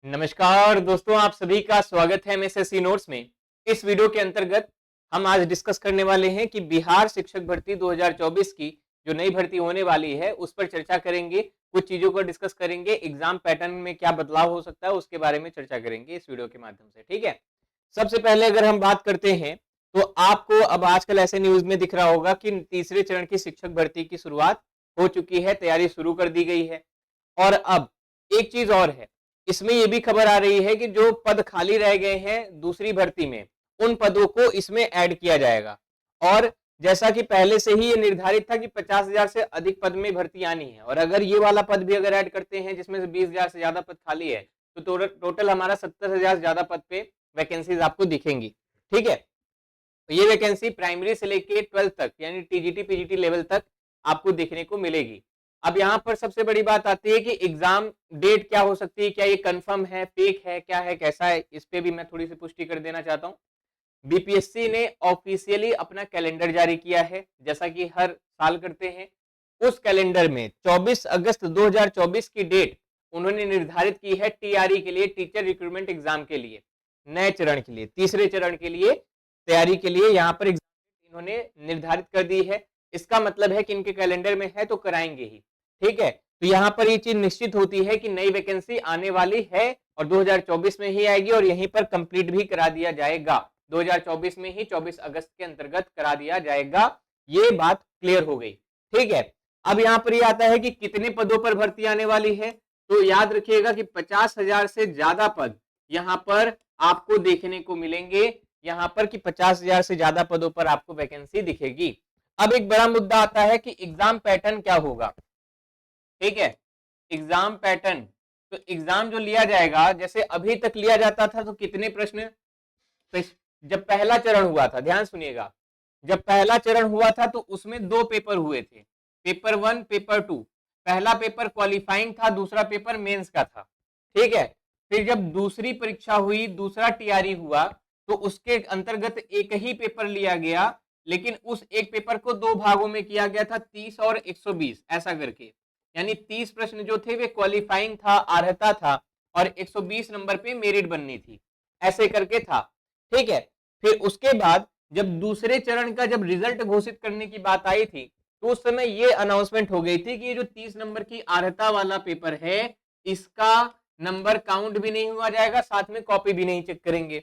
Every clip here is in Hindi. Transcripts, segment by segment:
नमस्कार दोस्तों, आप सभी का स्वागत है एमएसएससी नोट्स में। इस वीडियो के अंतर्गत हम आज डिस्कस करने वाले हैं कि बिहार शिक्षक भर्ती 2024 की जो नई भर्ती होने वाली है उस पर चर्चा करेंगे। कुछ चीजों को डिस्कस करेंगे, एग्जाम पैटर्न में क्या बदलाव हो सकता है उसके बारे में चर्चा करेंगे इस वीडियो के माध्यम से। ठीक है, सबसे पहले अगर हम बात करते हैं तो आपको अब आजकल ऐसे न्यूज में दिख रहा होगा कि तीसरे चरण की शिक्षक भर्ती की शुरुआत हो चुकी है, तैयारी शुरू कर दी गई है। और अब एक चीज और है, इसमें यह भी खबर आ रही है कि जो पद खाली रह गए हैं दूसरी भर्ती में, उन पदों को इसमें ऐड किया जाएगा। और जैसा कि पहले से ही ये निर्धारित था कि 50,000 से अधिक पद में भर्ती आनी है, और अगर ये वाला पद भी अगर ऐड करते हैं जिसमें से 20,000 से ज्यादा पद खाली है तो टोटल हमारा 70,000 से ज्यादा पद पे वैकेंसीज आपको दिखेंगी। ठीक है, तो ये वैकेंसी प्राइमरी से लेके 12th तक यानी टीजीटी पीजीटी लेवल तक आपको देखने को मिलेगी। अब यहाँ पर सबसे बड़ी बात आती है कि एग्जाम डेट क्या हो सकती है, क्या ये कंफर्म है, फेक है, क्या है, कैसा है, इस पे भी मैं थोड़ी सी पुष्टि कर देना चाहता हूँ। बीपीएससी ने ऑफिशियली अपना कैलेंडर जारी किया है, जैसा कि हर साल करते हैं। उस कैलेंडर में 24 अगस्त 2024 की डेट उन्होंने निर्धारित की है टीआरई के लिए, टीचर रिक्रूटमेंट एग्जाम के लिए, नए चरण के लिए, तीसरे चरण के लिए तैयारी के लिए यहाँ पर एग्जाम इन्होंने निर्धारित कर दी है। इसका मतलब है कि इनके कैलेंडर में है तो कराएंगे ही। ठीक है, तो यहाँ पर ये चीज निश्चित होती है कि नई वैकेंसी आने वाली है और 2024 में ही आएगी और यहीं पर कंप्लीट भी करा दिया जाएगा। 2024 में ही 24 अगस्त के अंतर्गत करा दिया जाएगा, ये बात क्लियर हो गई। ठीक है, अब यहाँ पर ये आता है कि कितने पदों पर भर्ती आने वाली है, तो याद रखिएगा कि 50,000 से ज्यादा पद यहाँ पर आपको देखने को मिलेंगे। यहाँ पर कि 50,000 से ज्यादा पदों पर आपको वैकेंसी दिखेगी। अब एक बड़ा मुद्दा आता है कि एग्जाम पैटर्न क्या होगा। ठीक है, एग्जाम पैटर्न, तो एग्जाम जो लिया जाएगा, जैसे अभी तक लिया जाता था तो कितने प्रश्न, जब पहला चरण हुआ था, ध्यान सुनिएगा, जब पहला चरण हुआ था तो उसमें दो पेपर हुए थे, पेपर 1 पेपर 2। पहला पेपर क्वालिफाइंग था, दूसरा पेपर मेंस का था। ठीक है, फिर जब दूसरी परीक्षा हुई, दूसरा टीआरई हुआ, तो उसके अंतर्गत एक ही पेपर लिया गया, लेकिन उस एक पेपर को दो भागों में किया गया था, 30 और 120 ऐसा करके। यानी 30 प्रश्न जो थे वे क्वालिफाइंग था, अर्हता था, और 120 नंबर पे मेरिट बननी थी, ऐसे करके था। ठीक है, फिर उसके बाद जब दूसरे चरण का जब रिजल्ट घोषित करने की बात आई थी तो उस समय ये अनाउंसमेंट हो गई थी कि ये जो 30 नंबर की अर्हता वाला पेपर है इसका नंबर काउंट भी नहीं हुआ जाएगा, साथ में कॉपी भी नहीं चेक करेंगे।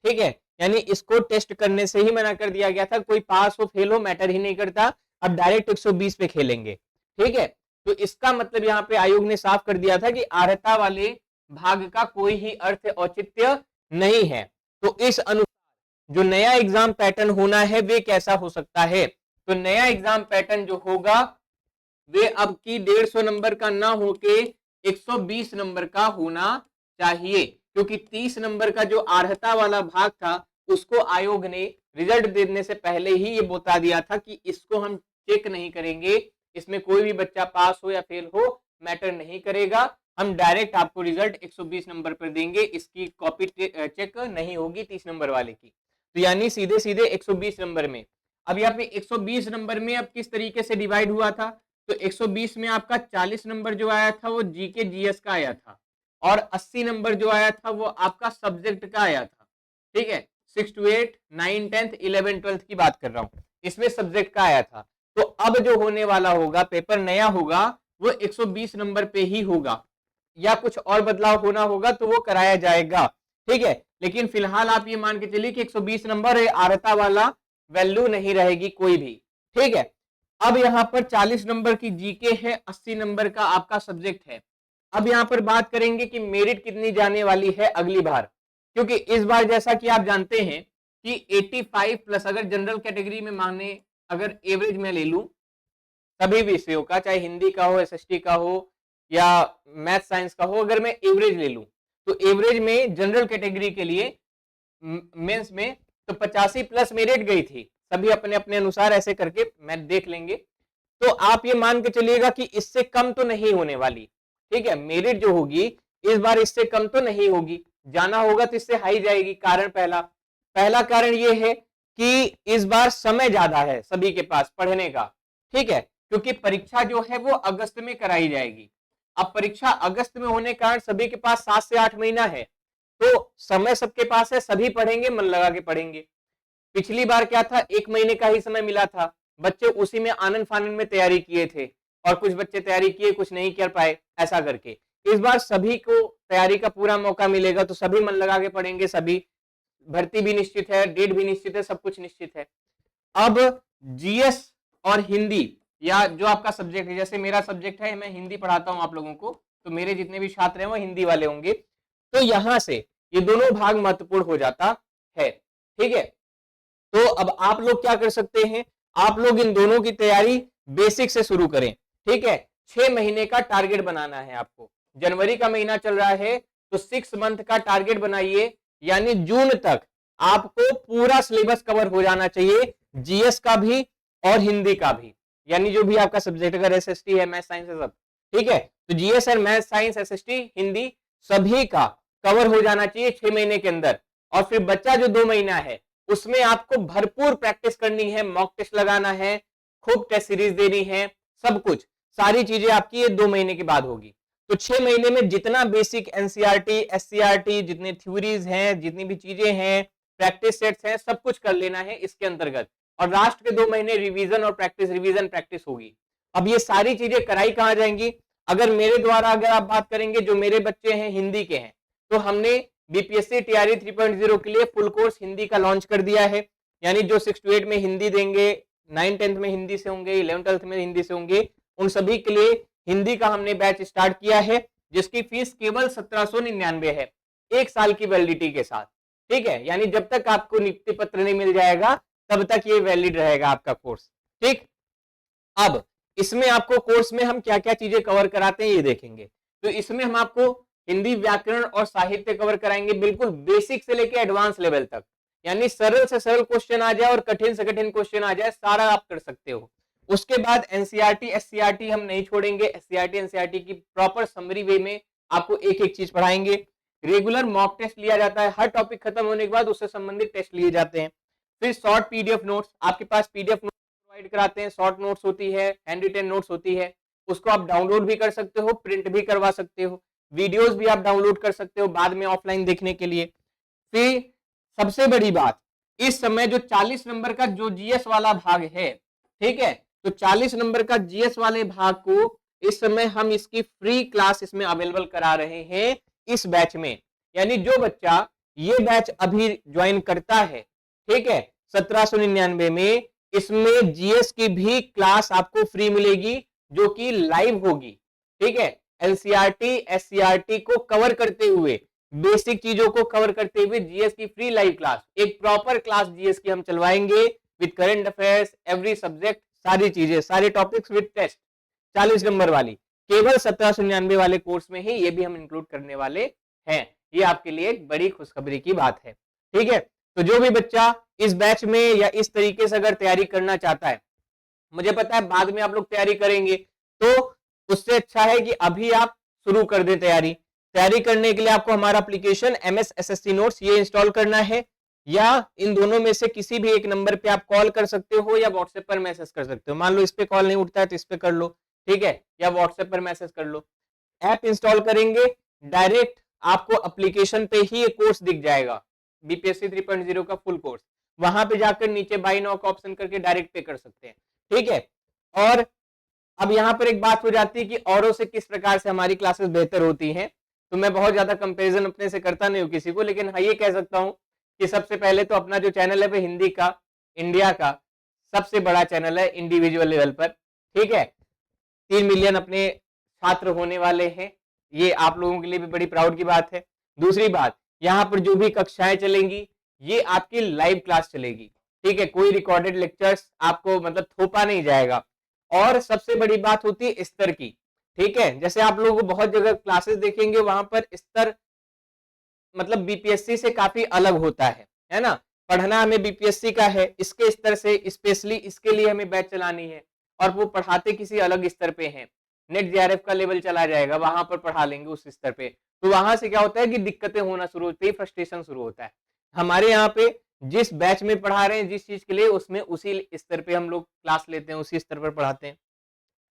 ठीक है, यानी इसको टेस्ट करने से ही मना कर दिया गया था, कोई पास हो फेल हो मैटर ही नहीं करता, अब डायरेक्ट 120 पे खेलेंगे। ठीक है, तो इसका मतलब यहाँ पे आयोग ने साफ कर दिया था कि अर्हता वाले भाग का कोई ही अर्थ औचित्य नहीं है। तो इस अनुसार जो नया एग्जाम पैटर्न होना है वे कैसा हो सकता है, तो नया एग्जाम पैटर्न जो होगा वे अब की 150 नंबर का ना होके 120 नंबर का होना चाहिए, क्योंकि 30 नंबर का जो अर्हता वाला भाग था उसको आयोग ने रिजल्ट देने से पहले ही ये बता दिया था कि इसको हम चेक नहीं करेंगे, इसमें कोई भी बच्चा पास हो या फेल हो मैटर नहीं करेगा, हम डायरेक्ट आपको रिजल्ट 120 नंबर पर देंगे, इसकी कॉपी चेक नहीं होगी 30 नंबर वाले की। तो यानी सीधे सीधे 120 नंबर में। अब यहाँ पे 120 नंबर में अब किस तरीके से डिवाइड हुआ था, तो 120 में आपका 40 नंबर जो आया था वो जीके जीएस का आया था, और 80 नंबर जो आया था वो आपका सब्जेक्ट का आया था। ठीक है, 6 to 8, 9, 10th, 11, 12th की बात कर रहा हूं, इसमें सब्जेक्ट का आया था। तो अब जो होने वाला होगा पेपर नया होगा वो 120 नंबर पे ही होगा, या कुछ और बदलाव होना होगा तो वो कराया जाएगा। ठीक है, लेकिन फिलहाल आप ये मान के चलिए कि 120 नंबर अर्हता वाला वैल्यू नहीं रहेगी कोई भी। ठीक है, अब यहाँ पर 40 नंबर की जीके है, 80 नंबर का आपका सब्जेक्ट है। अब यहाँ पर बात करेंगे कि मेरिट कितनी जाने वाली है अगली बार, क्योंकि इस बार जैसा कि आप जानते हैं कि 85 प्लस, अगर जनरल कैटेगरी में माने, अगर एवरेज में ले लूं सभी विषयों का, चाहे हिंदी का हो, एसएसटी का हो या मैथ साइंस का हो, अगर मैं एवरेज ले लूं तो एवरेज में जनरल कैटेगरी के लिए मेंस में तो 85 प्लस मेरिट गई थी, सभी अपने अपने अनुसार ऐसे करके मैथ देख लेंगे, तो आप ये मान के चलिएगा कि इससे कम तो नहीं होने वाली। ठीक है, मेरिट जो होगी इस बार इससे कम तो नहीं होगी, जाना होगा तो इससे हाई जाएगी। कारण पहला कारण ये है कि इस बार समय ज्यादा है सभी के पास पढ़ने का। ठीक है, क्योंकि परीक्षा जो है वो अगस्त में कराई जाएगी। अब परीक्षा अगस्त में होने के कारण सभी के पास 7 से 8 महीना है, तो समय सबके पास है, सभी पढ़ेंगे, मन लगा के पढ़ेंगे। पिछली बार क्या था, 1 महीने का ही समय मिला था, बच्चे उसी में आनंद फानंद में तैयारी किए थे, और कुछ बच्चे तैयारी किए, कुछ नहीं कर पाए, ऐसा करके। इस बार सभी को तैयारी का पूरा मौका मिलेगा, तो सभी मन लगा के पढ़ेंगे, सभी भर्ती भी निश्चित है, डेट भी निश्चित है, सब कुछ निश्चित है। अब जीएस और हिंदी, या जो आपका सब्जेक्ट है, जैसे मेरा सब्जेक्ट है, मैं हिंदी पढ़ाता हूं आप लोगों को, तो मेरे जितने भी छात्र हैं वो हिंदी वाले होंगे, तो यहां से ये दोनों भाग महत्वपूर्ण हो जाता है। ठीक है, तो अब आप लोग क्या कर सकते हैं, आप लोग इन दोनों की तैयारी बेसिक से शुरू करें। ठीक है, 6 महीने का टारगेट बनाना है आपको। जनवरी का महीना चल रहा है, तो 6 मंथ का टारगेट बनाइए, यानी जून तक आपको पूरा सिलेबस कवर हो जाना चाहिए, जीएस का भी और हिंदी का भी, यानी जो भी आपका सब्जेक्ट, अगर एसएसटी है, मैथ साइंस है, सब। ठीक है, तो जीएस और मैथ साइंस, एसएसटी, हिंदी, सभी का कवर हो जाना चाहिए 6 महीने के अंदर। और फिर बच्चा जो 2 महीना है, उसमें आपको भरपूर प्रैक्टिस करनी है, मॉक टेस्ट लगाना है, खूब टेस्ट सीरीज देनी है, सब कुछ, सारी चीजें आपकी ये 2 महीने के बाद होगी। तो 6 महीने में जितना बेसिक एनसीईआरटी, एससीईआरटी, जितनी थ्योरीज हैं, जितनी भी चीजें हैं, प्रैक्टिस सेट्स हैं, सब कुछ कर लेना है इसके अंतर्गत। और लास्ट के 2 महीने रिवीजन और प्रैक्टिस, रिवीजन प्रैक्टिस होगी। अब ये सारी चीजें कराई कहां जाएंगी, अगर मेरे द्वारा अगर आप बात करेंगे, जो मेरे बच्चे हैं हिंदी के हैं, तो हमने बीपीएससी टीआरई 3.0 के लिए फुल कोर्स हिंदी का लॉन्च कर दिया है, यानी जो 6 to 8 में हिंदी देंगे, 9-10 में हिंदी से होंगे, 11-12 में हिंदी से होंगे, उन सभी के लिए हिंदी का हमने बैच स्टार्ट किया है, जिसकी फीस केवल 1799 है, 1 साल की वैलिडिटी के साथ। ठीक है, यानी जब तक आपको नियुक्ति पत्र नहीं मिल जाएगा, तब तक ये वैलिड रहेगा आपका कोर्स। ठीक, अब इसमें आपको कोर्स में हम क्या क्या चीजें कवर कराते हैं ये देखेंगे। तो इसमें हम आपको हिंदी व्याकरण और साहित्य कवर कराएंगे, बिल्कुल बेसिक से लेकर एडवांस लेवल तक, यानी सरल से सरल क्वेश्चन आ जाए और कठिन से कठिन क्वेश्चन आ जाए, सारा आप कर सकते हो। उसके बाद एनसीईआरटी, एससीईआरटी हम नहीं छोड़ेंगे, एससीईआरटी, एनसीईआरटी की प्रॉपर समरी वे में आपको एक एक चीज पढ़ाएंगे। रेगुलर मॉक टेस्ट लिया जाता है, हर टॉपिक खत्म होने के बाद उससे संबंधित टेस्ट लिए जाते हैं। फिर शॉर्ट पीडीएफ नोट्स, आपके पास पीडीएफ नोट्स प्रोवाइड कराते हैं, शॉर्ट नोट्स होती है, हैंड रिटन नोट्स होती है, उसको आप डाउनलोड भी कर सकते हो, प्रिंट भी करवा सकते हो, वीडियोस भी आप डाउनलोड कर सकते हो बाद में ऑफलाइन देखने के लिए। फिर सबसे बड़ी बात, इस समय जो 40 नंबर का जो जीएस वाला भाग है, ठीक है, तो 40 नंबर का जीएस वाले भाग को इस समय हम इसकी फ्री क्लास इसमें अवेलेबल करा रहे हैं इस बैच में, यानी जो बच्चा ये बैच अभी ज्वाइन करता है, ठीक है, 1799 में, इसमें जीएस की भी क्लास आपको फ्री मिलेगी, जो कि लाइव होगी। ठीक है, एनसीईआरटी, एससीईआरटी को कवर करते हुए, बेसिक चीजों को कवर करते हुए जीएस की फ्री लाइव क्लास, एक प्रॉपर क्लास जीएस की हम चलवाएंगे with current affairs, every subject, सारी चीजें, सारे टॉपिक्स विद टेस्ट, 40 नंबर वाली, केवल 1799 वाले कोर्स में ही ये भी हम इंक्लूड करने वाले हैं। ये आपके लिए एक बड़ी खुशखबरी की बात है। ठीक है, तो जो भी बच्चा इस बैच में या इस तरीके से अगर तैयारी करना चाहता है, मुझे पता है बाद में आप लोग तैयारी करेंगे, तो उससे अच्छा है कि अभी आप शुरू कर दें तैयारी। तैयारी करने के लिए आपको हमारा एप्लीकेशन MS SSC नोट्स ये इंस्टॉल करना है, या इन दोनों में से किसी भी एक नंबर पे आप कॉल कर सकते हो या व्हाट्सएप पर मैसेज कर सकते हो। मान लो इस पे कॉल नहीं उठता है तो इस पे कर लो, ठीक है, या व्हाट्सएप पर मैसेज कर लो। ऐप इंस्टॉल करेंगे, डायरेक्ट आपको एप्लीकेशन पे ही ये कोर्स दिख जाएगा, बीपीएससी 3.0 का फुल कोर्स, वहां पे जाकर नीचे बाय नाउ का ऑप्शन करके डायरेक्ट पे कर सकते हैं। ठीक है, और अब यहाँ पर एक बात हो जाती है कि औरों से किस प्रकार से हमारी क्लासेस बेहतर होती हैं, तो मैं बहुत ज्यादा कंपैरिजन अपने से करता नहीं हूँ किसी को, लेकिन हाँ ये कह सकता हूँ कि सबसे पहले तो अपना जो चैनल है वो हिंदी का, इंडिया का सबसे बड़ा चैनल है इंडिविजुअल लेवल पर। ठीक है, 3 मिलियन अपने छात्र होने वाले हैं, ये आप लोगों के लिए भी बड़ी प्राउड की बात है। दूसरी बात, यहाँ पर जो भी कक्षाएं चलेंगी ये आपकी लाइव क्लास चलेगी। ठीक है, कोई रिकॉर्डेड लेक्चर्स आपको मतलब थोपा नहीं जाएगा। और सबसे बड़ी बात होती है स्तर की। ठीक है, जैसे आप लोगों को बहुत जगह क्लासेस देखेंगे, वहां पर स्तर मतलब बीपीएससी से काफी अलग होता है ना, पढ़ना हमें बीपीएससी का है, इसके स्तर से स्पेशली इसके लिए हमें बैच चलानी है, और वो पढ़ाते किसी अलग स्तर पे हैं। नेट जेआरएफ का लेवल चला जाएगा, वहां पर पढ़ा लेंगे उस स्तर पे, तो वहां से क्या होता है कि दिक्कतें होना शुरू होती है, फ्रस्ट्रेशन शुरू होता है। हमारे यहाँ पे जिस बैच में पढ़ा रहे हैं जिस चीज के लिए, उसमें उसी स्तर पे हम लोग क्लास लेते हैं, उसी स्तर पर पढ़ाते हैं।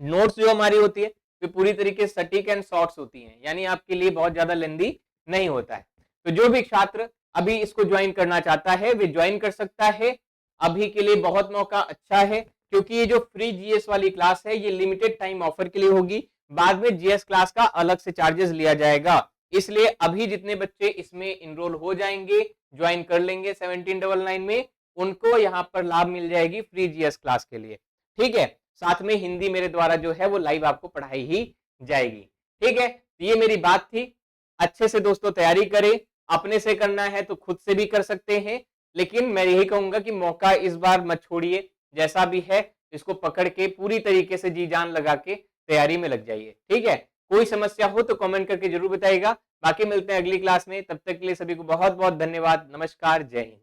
नोट्स जो हमारी होती है वे पूरी तरीके से सटीक एंड शॉर्ट्स होती हैं, यानी आपके लिए बहुत ज्यादा लेंदी नहीं होता है। तो जो भी छात्र अभी इसको ज्वाइन करना चाहता है वे ज्वाइन कर सकता है। अभी के लिए बहुत मौका अच्छा है, क्योंकि ये जो फ्री जीएस वाली क्लास है ये लिमिटेड टाइम ऑफर के लिए होगी। बाद में जीएस क्लास का अलग से चार्जेस लिया जाएगा, इसलिए अभी जितने बच्चे इसमें इनरोल हो जाएंगे, ज्वाइन कर लेंगे 1799 में, उनको यहाँ पर लाभ मिल जाएगी फ्री जीएस क्लास के लिए। ठीक है, साथ में हिंदी मेरे द्वारा जो है वो लाइव आपको पढ़ाई ही जाएगी। ठीक है, ये मेरी बात थी। अच्छे से दोस्तों तैयारी करें, अपने से करना है तो खुद से भी कर सकते हैं, लेकिन मैं यही कहूंगा कि मौका इस बार मत छोड़िए, जैसा भी है इसको पकड़ के पूरी तरीके से जी जान लगा के तैयारी में लग जाइए। ठीक है, कोई समस्या हो तो कमेंट करके जरूर बताइएगा। बाकी मिलते हैं अगली क्लास में, तब तक के लिए सभी को बहुत बहुत धन्यवाद। नमस्कार, जय हिंद।